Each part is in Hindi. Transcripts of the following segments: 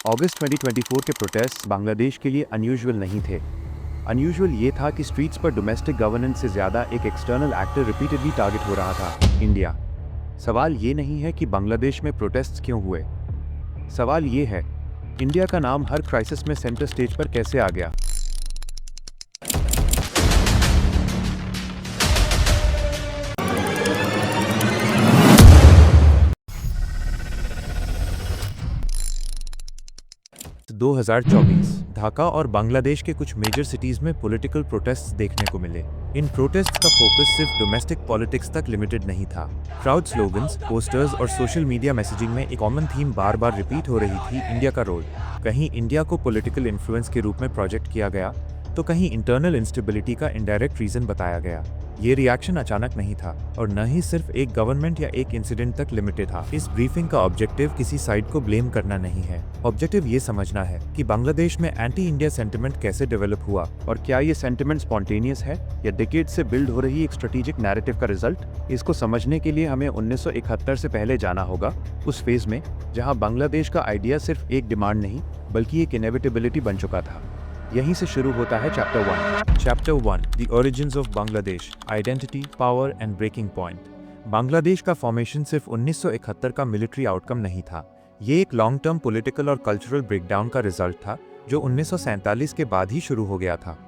अगस्त 2024 के प्रोटेस्ट बांग्लादेश के लिए अनयूजुअल नहीं थे। अनयूजुअल ये था कि स्ट्रीट्स पर डोमेस्टिक गवर्नेंस से ज़्यादा एक एक्सटर्नल एक्टर रिपीटेडली टारगेट हो रहा था, इंडिया। सवाल ये नहीं है कि बांग्लादेश में प्रोटेस्ट क्यों हुए। सवाल ये है, इंडिया का नाम हर क्राइसिस में सेंटर स्टेज पर कैसे आ गया। 2024 ढाका और बांग्लादेश के कुछ मेजर सिटीज में पॉलिटिकल प्रोटेस्ट्स देखने को मिले। इन प्रोटेस्ट्स का फोकस सिर्फ डोमेस्टिक पॉलिटिक्स तक लिमिटेड नहीं था। क्राउड स्लोगन्स, पोस्टर्स और सोशल मीडिया मैसेजिंग में एक कॉमन थीम बार बार रिपीट हो रही थी, इंडिया का रोल। कहीं इंडिया को पॉलिटिकल इन्फ्लुएंस के रूप में प्रोजेक्ट किया गया, तो कहीं इंटरनल इंस्टेबिलिटी का इनडायरेक्ट रीजन बताया गया। ये रिएक्शन अचानक नहीं था और न ही सिर्फ एक गवर्नमेंट या एक इंसिडेंट तक लिमिटेड था। इस ब्रीफिंग का ऑब्जेक्टिव किसी साइड को ब्लेम करना नहीं है। ऑब्जेक्टिव ये समझना है कि बांग्लादेश में एंटी इंडिया सेंटिमेंट कैसे डेवलप हुआ और क्या ये सेंटिमेंट स्पॉन्टेनियस है या डिकेड से बिल्ड हो रही एक स्ट्रेटेजिक नैरेटिव का रिजल्ट। इसको समझने के लिए हमें 1971 से पहले जाना होगा, उस फेज में जहां बांग्लादेश का आइडिया सिर्फ एक डिमांड नहीं बल्कि एक इनेविटेबिलिटी बन चुका था। यहीं से शुरू होता है chapter 1। Chapter 1, the origins of Bangladesh, identity, power and breaking point. Bangladesh का फॉर्मेशन सिर्फ 1971 का मिलिट्री आउटकम नहीं था। ये एक लॉन्ग टर्म पॉलिटिकल और कल्चरल ब्रेकडाउन का रिजल्ट था जो 1947 के बाद ही शुरू हो गया था।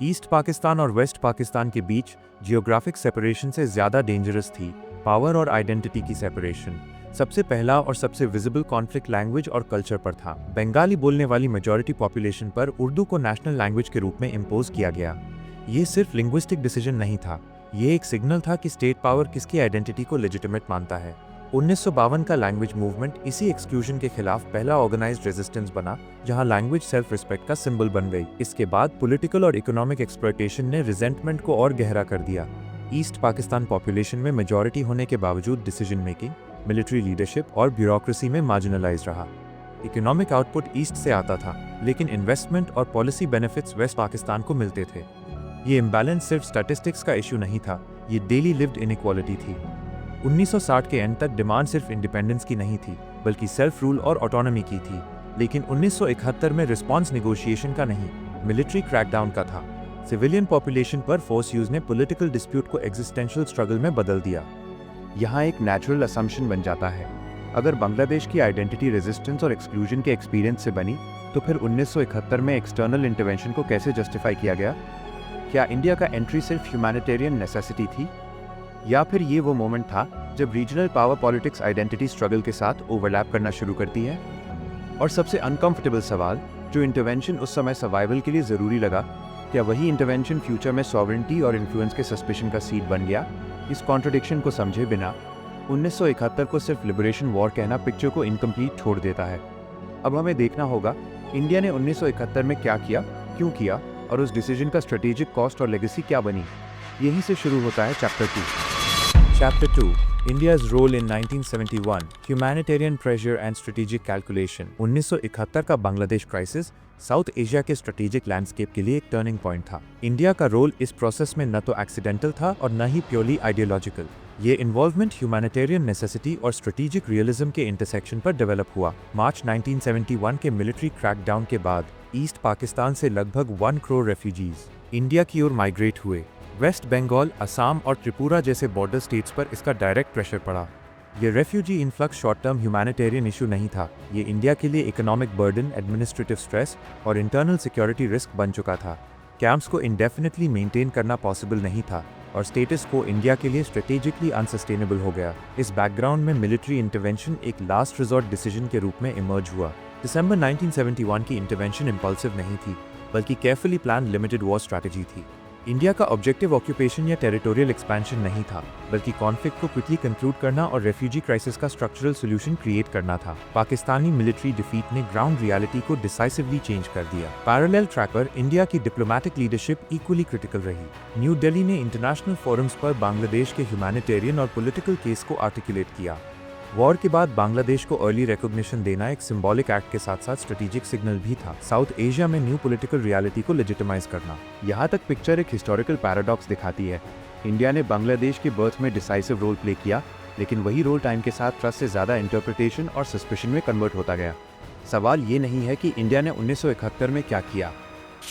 ईस्ट पाकिस्तान और वेस्ट पाकिस्तान के बीच जियोग्राफिक सेपरेशन से ज़्यादा डेंजरस थी पावर और आइडेंटिटी की सेपरेशन। सबसे पहला और सबसे विजिबल कॉन्फ्लिक्ट लैंग्वेज और कल्चर पर था। बंगाली बोलने वाली मेजॉरिटी पॉपुलेशन पर उर्दू को नेशनल लैंग्वेज के रूप में इम्पोज किया गया। ये सिर्फ लिंग्विस्टिक डिसीजन नहीं था, ये एक सिग्नल था कि स्टेट पावर किसकी आइडेंटिटी को लेजिटिमेट मानता है। 1952 का लैंग्वेज मूवमेंट इसी एक्सक्लूजन के खिलाफ पहला ऑर्गेनाइज्ड रेजिस्टेंस बना, जहां लैंग्वेज सेल्फ रिस्पेक्ट का सिंबल बन गई। इसके बाद पॉलिटिकल और इकोनॉमिक एक्सप्लॉयटेशन ने रिजेंटमेंट को और गहरा कर दिया। ईस्ट पाकिस्तान पॉपुलेशन में मेजॉरिटी होने के बावजूद डिसीजन मेकिंग, मिलिट्री लीडरशिप और ब्यूरोक्रेसी में मार्जिनलाइज रहा। इकोनॉमिक आउटपुट ईस्ट से आता था, लेकिन इन्वेस्टमेंट और पॉलिसी बेनिफिट्स वेस्ट पाकिस्तान को मिलते थे। ये इम्बैलेंस सिर्फ स्टैटिस्टिक्स का इशू नहीं था, ये डेली लिव्ड इनइक्वालिटी थी। 1960 के एंड तक डिमांड सिर्फ इंडिपेंडेंस की नहीं थी, बल्कि सेल्फ रूल और ऑटोनॉमी की थी। लेकिन 1971 में रिस्पॉन्स नेगोशिएशन का नहीं, मिलिट्री क्रैकडाउन का था। सिविलियन पॉपुलेशन पर फोर्स यूज ने पॉलिटिकल डिस्प्यूट को एग्जिस्टेंशियल स्ट्रगल में बदल दिया। यहाँ एक नेचुरल असम्पशन बन जाता है, अगर बांग्लादेश की आइडेंटिटी रेजिस्टेंस और एक्सक्लूजन के एक्सपीरियंस से बनी, तो फिर 1971 में एक्सटर्नल इंटरवेंशन को कैसे जस्टिफाई किया गया। क्या इंडिया का एंट्री सिर्फ ह्यूमैनिटेरियन नेसेसिटी थी, या फिर ये वो मोमेंट था जब regional power politics identity struggle के साथ ओवरलैप करना शुरू करती है। और सबसे अनकंफर्टेबल सवाल, जो इंटरवेंशन उस समय सर्वाइवल के लिए ज़रूरी लगा, क्या वही इंटरवेंशन फ्यूचर में सॉवरेंटी और इन्फ्लुएंस के सस्पेशन का सीड बन गया। इस कॉन्ट्रडिक्शन को समझे बिना 1971 को सिर्फ लिबरेशन वॉर कहना पिक्चर को इनकम्प्लीट छोड़ देता है। अब हमें देखना होगा इंडिया ने 1971 में क्या किया, क्यों किया और उस डिसीजन का स्ट्रेटेजिक कॉस्ट और लेगेसी क्या बनी। यहीं से शुरू होता है chapter 2। Chapter 2, India's role in 1971, Humanitarian Pressure and Strategic Calculation। 1971 का बांग्लादेश क्राइसिस साउथ एशिया के स्ट्रेटेजिक लैंडस्केप के लिए एक टर्निंग पॉइंट था। इंडिया का रोल इस प्रोसेस में न तो एक्सीडेंटल था और न ही प्योरली आइडियोलॉजिकल। ये इन्वॉल्वमेंट ह्यूमैनिटेरियन नेसेसिटी और स्ट्रेटेजिक रियलिज्म के इंटरसेक्शन पर डेवलप हुआ। मार्च 1971 के मिलिट्री क्रैकडाउन के बाद ईस्ट पाकिस्तान से लगभग 1 करोड़ रेफ्यूजीज इंडिया की ओर माइग्रेट हुए। वेस्ट बंगाल, असम और त्रिपुरा जैसे बॉर्डर स्टेट्स पर इसका डायरेक्ट प्रेशर पड़ा। ये refugee influx short term humanitarian issue नहीं था, ये इंडिया के लिए इकोनॉमिक बर्डन, एडमिनिस्ट्रेटिव स्ट्रेस और इंटरनल सिक्योरिटी रिस्क बन चुका था। कैंप्स को इंडेफिनिटली मेंटेन करना पॉसिबल नहीं था और स्टेटस को इंडिया के लिए स्ट्रेटेजिकली अनसस्टेनेबल हो गया। इस बैकग्राउंड में मिलिट्री इंटरवेंशन एक लास्ट रिजॉर्ट डिसीजन के रूप में इमर्ज हुआ। दिसंबर 1971 की इंटरवेंशन इम्पल्सिव नहीं थी, बल्कि carefully plan limited war strategy थी। इंडिया का ऑब्जेक्टिव ऑक्यूपेशन या टेरिटोरियल एक्सपेंशन नहीं था, बल्कि कॉन्फ्लिक्ट को क्विकली कंक्लूड करना और रेफ्यूजी क्राइसिस का स्ट्रक्चरल सॉल्यूशन क्रिएट करना था। पाकिस्तानी मिलिट्री डिफीट ने ग्राउंड रियलिटी को डिसाइसिवली चेंज कर दिया। पैरेलल ट्रैक पर इंडिया की डिप्लोमेटिक लीडरशिप इक्वली क्रिटिकल रही। न्यू दिल्ली ने इंटरनेशनल फोरम्स पर बांग्लादेश के ह्यूमैनिटेरियन और पॉलिटिकल केस को आर्टिकुलेट किया। वॉर के बाद बांग्लादेश को अर्ली रिकॉग्निशन देना एक सिंबॉलिक एक्ट के साथ साथ स्ट्रेटेजिक सिग्नल भी था, साउथ एशिया में न्यू पॉलिटिकल रियलिटी को लेजिटिमाइज करना। यहाँ तक पिक्चर एक हिस्टोरिकल पैराडॉक्स दिखाती है। इंडिया ने बांग्लादेश के बर्थ में डिसाइसिव रोल प्ले किया, लेकिन वही रोल टाइम के साथ ट्रस्ट से ज़्यादा इंटरप्रिटेशन और सस्पिशन में कन्वर्ट होता गया। सवाल ये नहीं है कि इंडिया ने 1971 में क्या किया,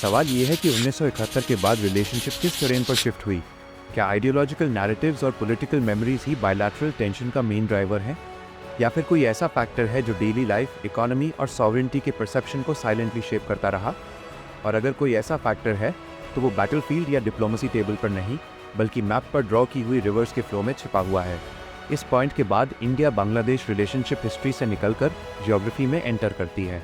सवाल ये है कि 1971 के बाद रिलेशनशिप किस टेरेन पर शिफ्ट हुई। क्या आइडियोलॉजिकल नैरेटिव्स और पॉलिटिकल मेमोरीज ही बायलैटरल टेंशन का मेन ड्राइवर है, या फिर कोई ऐसा फैक्टर है जो डेली लाइफ, इकोनॉमी और सॉवरेनिटी के परसेप्शन को साइलेंटली शेप करता रहा। और अगर कोई ऐसा फैक्टर है तो वो बैटलफील्ड या डिप्लोमेसी टेबल पर नहीं, बल्कि मैप पर ड्रॉ की हुई रिवर्स के फ्लो में छिपा हुआ है। इस पॉइंट के बाद इंडिया बांग्लादेश रिलेशनशिप हिस्ट्री से निकलकर ज्योग्राफी में एंटर करती है।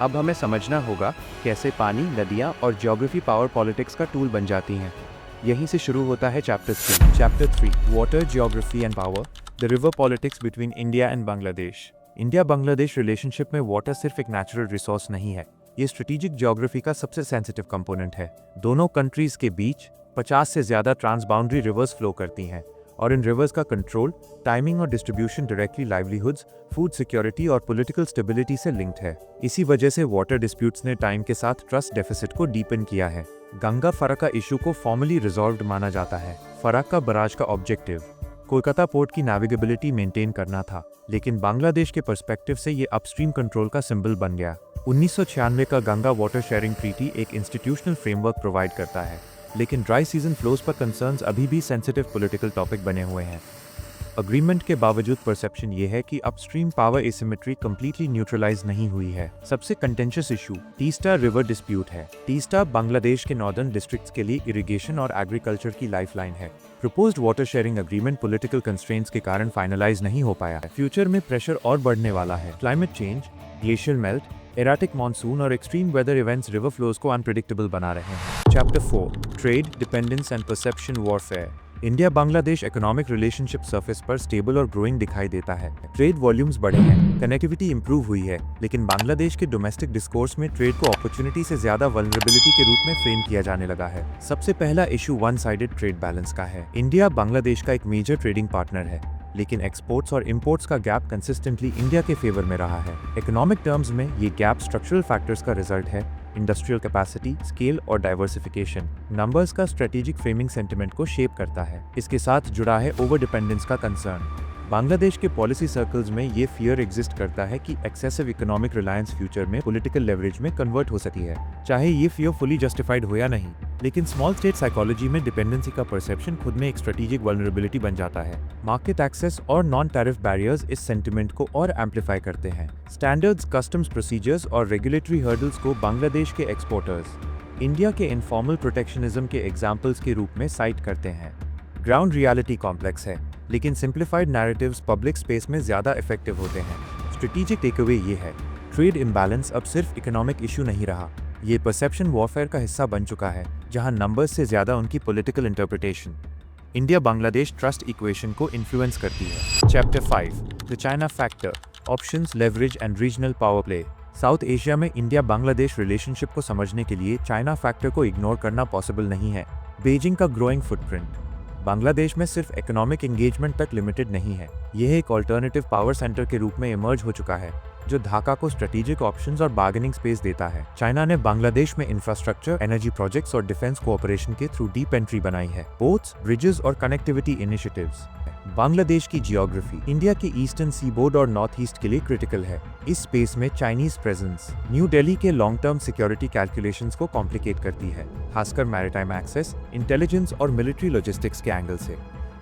अब हमें समझना होगा कैसे पानी, नदियाँ और ज्योग्राफी पावर पॉलिटिक्स का टूल बन जाती हैं। यहीं से शुरू होता है chapter 3, water, geography and power, the river politics between India and Bangladesh. India Bangladesh relationship में वाटर सिर्फ एक नेचुरल रिसोर्स नहीं है, ये स्ट्रेटेजिक ज्योग्राफी का सबसे सेंसिटिव कंपोनेंट है। दोनों कंट्रीज के बीच 50 से ज़्यादा ट्रांसबाउंड्री रिवर्स फ्लो करती हैं, और इन रिवर्स का कंट्रोल, टाइमिंग और distribution directly livelihoods, food security और पॉलिटिकल स्टेबिलिटी से लिंक्ड है। इसी वजह से वाटर डिस्प्यूट्स ने टाइम के साथ ट्रस्ट डेफिसिट को डीपन किया है। गंगा फराक्का इशू को फॉर्मली रिजॉल्व्ड माना जाता है। फराक्का बराज का ऑब्जेक्टिव कोलकाता पोर्ट की नेविगेबिलिटी मेंटेन करना था, लेकिन बांग्लादेश के पर्सपेक्टिव से ये अपस्ट्रीम कंट्रोल का सिंबल बन गया। 1996 का गंगा वाटर शेयरिंग ट्रीटी एक इंस्टीट्यूशनल फ्रेमवर्क प्रोवाइड करता है, लेकिन ड्राई सीजन फ्लोज पर कंसर्न्स अभी भी सेंसिटिव पॉलिटिकल टॉपिक बने हुए हैं। अग्रीमेंट के बावजूद परसेप्शन ये है कि upstream power asymmetry completely neutralise नहीं हुई है। सबसे contentious issue Teesta river dispute है। तीस्ता बांग्लादेश के नॉर्दर्न डिस्ट्रिक्ट्स के लिए इरिगेशन और एग्रीकल्चर की लाइफलाइन है। Proposed water sharing agreement political constraints के कारण फाइनलाइज नहीं हो पाया है। फ्यूचर में प्रेशर और बढ़ने वाला है। Climate change, glacier melt, erratic monsoon और extreme weather events river flows को अनप्रेडिक्टेबल बना रहे हैं। Chapter 4, trade, dependence and perception warfare. India Bangladesh economic relationship surface पर स्टेबल और ग्रोइंग दिखाई देता है। ट्रेड वॉल्यूम्स बढ़े हैं, कनेक्टिविटी इंप्रूव हुई है, लेकिन बांग्लादेश के डोमेस्टिक डिस्कोर्स में ट्रेड को अपॉर्चुनिटी से ज्यादा वल्नरेबिलिटी के रूप में फ्रेम किया जाने लगा है। सबसे पहला issue one sided trade balance का है। इंडिया बांग्लादेश का एक मेजर ट्रेडिंग पार्टनर है, लेकिन एक्सपोर्ट्स और इंपोर्ट्स का गैप कंसिस्टेंटली इंडिया के फेवर में रहा है। इकोनॉमिक टर्म्स में ये गैप स्ट्रक्चरल फैक्टर्स का रिजल्ट है, इंडस्ट्रियल कैपेसिटी, स्केल और डाइवर्सिफिकेशन। नंबर्स का स्ट्रेटेजिक फ्रेमिंग सेंटिमेंट को शेप करता है। इसके साथ जुड़ा है ओवर डिपेंडेंस का कंसर्न। बांग्लादेश के पॉलिसी सर्कल्स में ये फियर एग्जिस्ट करता है कि एक्सेसिव इकोनॉमिक रिलायंस फ्यूचर में पॉलिटिकल लेवरेज में कन्वर्ट हो सकती है, चाहे ये फियर फुली जस्टिफाइड हो या नहीं। लेकिन स्मॉल स्टेट साइकोलॉजी में डिपेंडेंसी का परसेप्शन खुद में एक स्ट्रेटेजिक वल्नरेबिलिटी बन जाता है। मार्केट एक्सेस और नॉन टैरिफ बैरियर्स इस सेंटिमेंट को और एम्पलीफाई करते हैं। स्टैंडर्ड्स, कस्टम्स प्रोसीजर्स और रेगुलेटरी हर्डल्स को बांग्लादेश के एक्सपोर्टर्स इंडिया के इनफॉर्मल प्रोटेक्शनिज्म के एग्जाम्पल्स के रूप में साइट करते हैं। ग्राउंड रियलिटी कॉम्प्लेक्स है, लेकिन सिंप्लीफाइड नैरेटिव्स पब्लिक स्पेस में ज़्यादा इफेक्टिव होते हैं। स्ट्रेटेजिक टेकअवे ये है, ट्रेड इम्बैलेंस अब सिर्फ इकोनॉमिक इशू नहीं रहा, ये परसेप्शन वॉरफेयर का हिस्सा बन चुका है, जहां नंबर्स से ज़्यादा उनकी political interpretation India Bangladesh trust equation को इन्फ्लुएंस करती है। Chapter 5, the China factor, options, leverage and regional power play. South Asia में इंडिया बांग्लादेश रिलेशनशिप को समझने के लिए चाइना फैक्टर को इग्नोर करना पॉसिबल नहीं है। बीजिंग का ग्रोइंग फुटप्रिंट बांग्लादेश में सिर्फ इकोनॉमिक एंगेजमेंट तक लिमिटेड नहीं है, यह एक ऑल्टरनेटिव पावर सेंटर के रूप में इमर्ज हो चुका है, जो ढाका को स्ट्रेटेजिक ऑप्शंस और बार्गेनिंग स्पेस देता है। चाइना ने बांग्लादेश में इंफ्रास्ट्रक्चर, एनर्जी प्रोजेक्ट्स और डिफेंस कोऑपरेशन के थ्रू डीप एंट्री बनाई है। पोर्ट्स, ब्रिजेस और कनेक्टिविटी इनिशिएटिव्स। बांग्लादेश की जियोग्राफी इंडिया के ईस्टर्न सीबोर्ड और नॉर्थ ईस्ट के लिए क्रिटिकल है। इस स्पेस में चाइनीज प्रेजेंस न्यू दिल्ली के लॉन्ग टर्म सिक्योरिटी कैलकुलेशंस को कॉम्प्लिकेट करती है, खासकर मैरिटाइम एक्सेस, इंटेलिजेंस और मिलिट्री लॉजिस्टिक्स के एंगल से।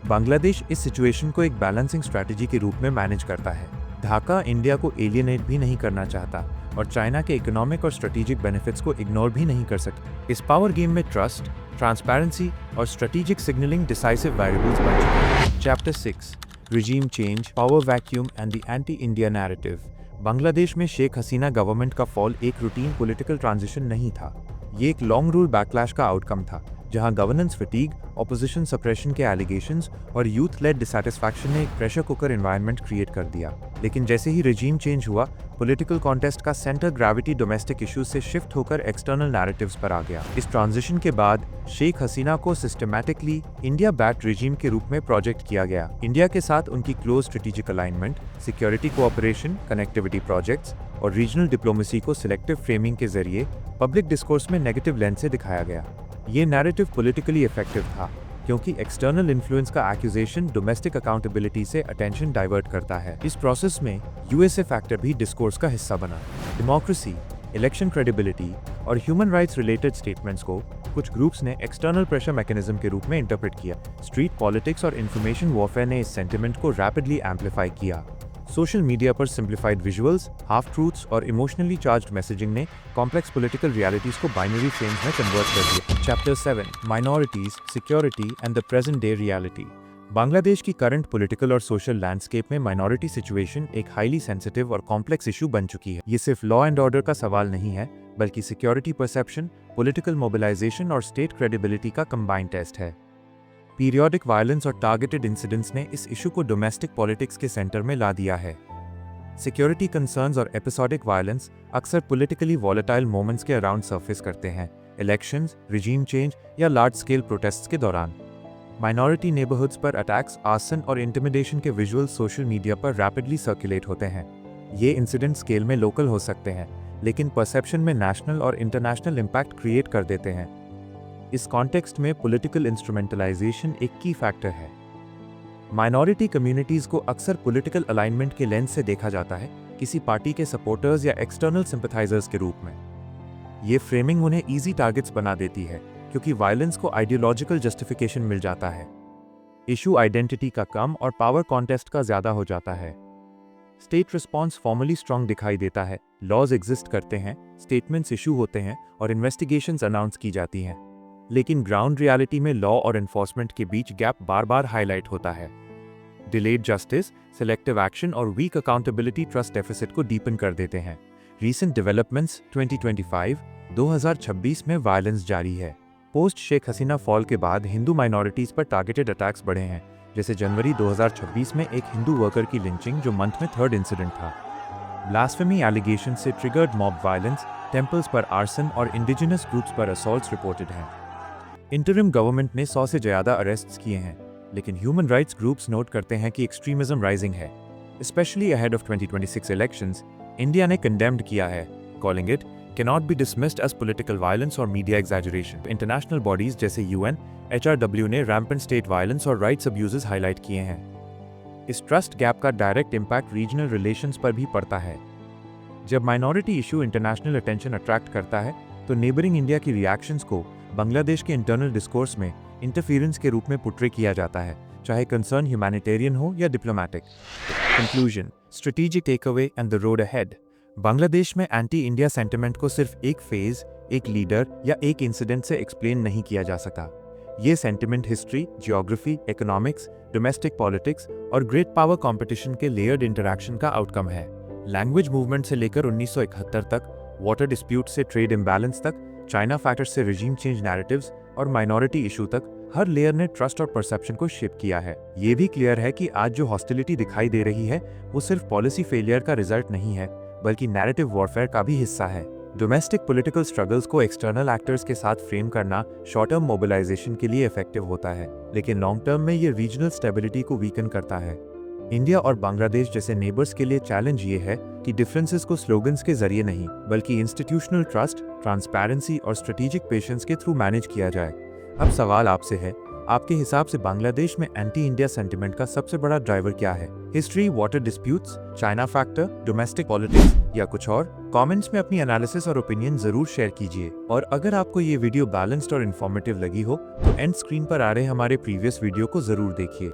बांग्लादेश इस सिचुएशन को एक बैलेंसिंग स्ट्रैटेजी के रूप में मैनेज करता है। ढाका इंडिया को एलियनेट भी नहीं करना चाहता और चाइना के इकोनॉमिक और स्ट्रेटेजिक बेनिफिट्स को इग्नोर भी नहीं कर सकता। इस पावर गेम में ट्रस्ट, ट्रांसपेरेंसी और स्ट्रेटेजिक सिग्नलिंग डिसाइसिव वेरिएबल्स बन चुके हैं। Chapter 6, regime change, power vacuum and the anti India narrative. Bangladesh में शेख हसीना गवर्नमेंट का फॉल एक रूटीन पॉलिटिकल ट्रांजिशन नहीं था, ये एक लॉन्ग रूल बैकलैश का आउटकम था, जहां गवर्नेंस फटीग, ऑपोजिशन सप्रेशन के एलिगेशंस और यूथ लेड डिसैटिस्फैक्शन ने एक प्रेशर कुकर एनवायरनमेंट क्रिएट कर दिया। लेकिन जैसे ही रिजीम चेंज हुआ, पॉलिटिकल कॉन्टेस्ट का सेंटर ग्रेविटी डोमेस्टिक इश्यूज से शिफ्ट होकर एक्सटर्नल नैरेटिव्स पर आ गया। इस ट्रांजिशन के बाद शेख हसीना को सिस्टमैटिकली इंडिया बैक्ड रिजीम के रूप में प्रोजेक्ट किया गया। इंडिया के साथ उनकी close strategic alignment, security cooperation, connectivity projects और रीजनल डिप्लोमेसी को सिलेक्टिव फ्रेमिंग के जरिए पब्लिक डिस्कोर्स में नेगेटिव लेंस से दिखाया गया। ये नैरेटिव पॉलिटिकली इफेक्टिव था क्योंकि एक्सटर्नल इन्फ्लुएंस का एक्यूजेशन डोमेस्टिक अकाउंटेबिलिटी से अटेंशन डाइवर्ट करता है। इस प्रोसेस में यूएसए फैक्टर भी डिस्कोर्स का हिस्सा बना। डेमोक्रेसी, इलेक्शन क्रेडिबिलिटी और ह्यूमन राइट्स रिलेटेड स्टेटमेंट्स को कुछ ग्रुप्स ने एक्सटर्नल प्रेशर मैकेनिज्म के रूप में इंटरप्रेट किया। स्ट्रीट पॉलिटिक्स और इंफॉर्मेशन वॉरफेयर ने इस सेंटिमेंट को रैपिडली एम्पलीफाई किया। सोशल मीडिया पर सिंप्लीफाइड विजुअल्स, हाफ ट्रूथ्स और इमोशनली चार्ज्ड मैसेजिंग ने कॉम्प्लेक्स पॉलिटिकल रियलिटीज को बाइनरी फ्रेम्स में कन्वर्ट कर दिया। Chapter 7, minorities, security and the present day reality. Bangladesh की करंट पॉलिटिकल और सोशल लैंडस्केप में माइनॉरिटी सिचुएशन एक हाईली सेंसिटिव और कॉम्प्लेक्स इशू बन चुकी है। ये सिर्फ लॉ एंड ऑर्डर का सवाल नहीं है, बल्कि सिक्योरिटी परसेप्शन, पॉलिटिकल मोबिलाइजेशन और स्टेट क्रेडिबिलिटी का कंबाइंड टेस्ट है। पीरियोडिक वायलेंस और टारगेटेड इंसिडेंट्स ने इस इशू को डोमेस्टिक पॉलिटिक्स के सेंटर में ला दिया है। सिक्योरिटी कंसर्न्स और एपिसोडिक वायलेंस अक्सर पॉलिटिकली वॉलेटाइल मोमेंट्स के अराउंड सरफेस करते हैं, इलेक्शंस, रिजीम चेंज या लार्ज स्केल प्रोटेस्ट्स के दौरान। माइनॉरिटी नेबरहुड्स पर अटैक्स, आर्सन और इंटिमिडेशन के विजुअल्स सोशल मीडिया पर रैपिडली सर्कुलेट होते हैं। ये इंसिडेंट स्केल में लोकल हो सकते हैं, लेकिन परसेप्शन में नेशनल और इंटरनेशनल इम्पैक्ट क्रिएट कर देते हैं। इस कॉन्टेक्स्ट में पॉलिटिकल इंस्ट्रूमेंटलाइजेशन एक की फैक्टर है। माइनॉरिटी कम्युनिटीज को अक्सर पॉलिटिकल अलाइनमेंट के लेंस से देखा जाता है, किसी पार्टी के सपोर्टर्स या एक्सटर्नल सिंपैथाइजर्स के रूप में। ये फ्रेमिंग उन्हें इजी टारगेट्स बना देती है, क्योंकि वायलेंस को आइडियोलॉजिकल जस्टिफिकेशन मिल जाता है। इशू आइडेंटिटी का कम और पावर कॉन्टेस्ट का ज्यादा हो जाता है। स्टेट रिस्पॉन्स फॉर्मली स्ट्रांग दिखाई देता है, लॉज एग्जिस्ट करते हैं, स्टेटमेंट्स इशू होते हैं और इन्वेस्टिगेशंस अनाउंस की जाती हैं। लेकिन ग्राउंड रियलिटी में लॉ और एनफोर्समेंट के बीच गैप बार बार हाईलाइट होता है। डिलेड जस्टिस, सिलेक्टिव एक्शन और वीक अकाउंटेबिलिटी ट्रस्ट डेफिसिट को डीपन कर देते हैं। रीसेंट डेवलपमेंट्स 2025-2026 में वायलेंस जारी है। पोस्ट शेख हसीना फॉल के बाद हिंदू माइनॉरिटीज पर टारगेटेड अटैक्स बढ़े हैं, जैसे जनवरी 2026 में एक हिंदू वर्कर की लिंचिंग जो मंथ में 3rd इंसिडेंट था। ब्लास्फेमी एलिगेशन से ट्रिगर्ड मॉब वायलेंस, टेम्पल्स पर आर्सन और इंडिजिनस ग्रुप्स पर असॉल्ट्स रिपोर्टेड हैं। इंटरिम गवर्नमेंट ने 100 से ज्यादा अरेस्ट्स किए हैं, लेकिन ह्यूमन राइट्स ग्रुप्स नोट करते हैं कि एक्सट्रीमिज्म राइजिंग है। Specially ahead of 2026 elections, India ने कंडेम्ड किया है, calling it cannot be dismissed as political violence or media exaggeration. International bodies जैसे UN, HRW ने rampant state violence और rights abuses highlight किए हैं। इस ट्रस्ट गैप का डायरेक्ट इम्पैक्ट रीजनल रिलेशंस पर भी पड़ता है। जब minority issue international attention attract करता है, तो नेबरिंग इंडिया की रिएक्शंस को बांग्लादेश के इंटरनल डिस्कोर्स में इंटरफेरेंस के रूप में पोर्ट्रे किया जाता है, चाहे कंसर्न ह्यूमैनिटेरियन हो या diplomatic. Conclusion, strategic takeaway and the road ahead. Bangladesh में एंटी इंडिया सेंटिमेंट को सिर्फ एक फेज, एक लीडर या एक इंसिडेंट से एक्सप्लेन नहीं किया जा सका। ये sentiment history, geography, economics, domestic politics और ग्रेट पावर कंपटीशन के लेयर्ड इंटरैक्शन का आउटकम है। लैंग्वेज मूवमेंट से लेकर 1971 तक, वाटर डिस्प्यूट से ट्रेड इम्बैलेंस तक, चाइना फैक्टर से रिजीम चेंज नैरेटिव्स और माइनॉरिटी इशू तक, हर लेयर ने ट्रस्ट और परसेप्शन को शेप किया है। ये भी क्लियर है कि आज जो हॉस्टिलिटी दिखाई दे रही है, वो सिर्फ पॉलिसी फेलियर का रिजल्ट नहीं है, बल्कि नैरेटिव वॉरफेयर का भी हिस्सा है। डोमेस्टिक पॉलिटिकल स्ट्रगल्स को एक्सटर्नल एक्टर्स के साथ फ्रेम करना शॉर्ट टर्म मोबिलाइजेशन के लिए इफेक्टिव होता है, लेकिन लॉन्ग टर्म में ये रीजनल स्टेबिलिटी को वीकन करता है। इंडिया और बांग्लादेश जैसे नेबर्स के लिए चैलेंज ये है कि डिफरेंसेस को स्लोगन्स के जरिए नहीं, बल्कि इंस्टीट्यूशनल ट्रस्ट, ट्रांसपेरेंसी और स्ट्रेटेजिक पेशेंस के थ्रू मैनेज किया जाए। अब सवाल आपसे है, आपके हिसाब से बांग्लादेश में एंटी इंडिया सेंटिमेंट का सबसे बड़ा ड्राइवर क्या है? History, water disputes, China factor, domestic politics या कुछ और? कमेंट्स में अपनी एनालिसिस और ओपिनियन जरूर शेयर कीजिए। और अगर आपको ये वीडियो बैलेंस्ड और इन्फॉर्मेटिव लगी हो, तो एंड स्क्रीन पर आ रहे हमारे प्रीवियस वीडियो को जरूर देखिए।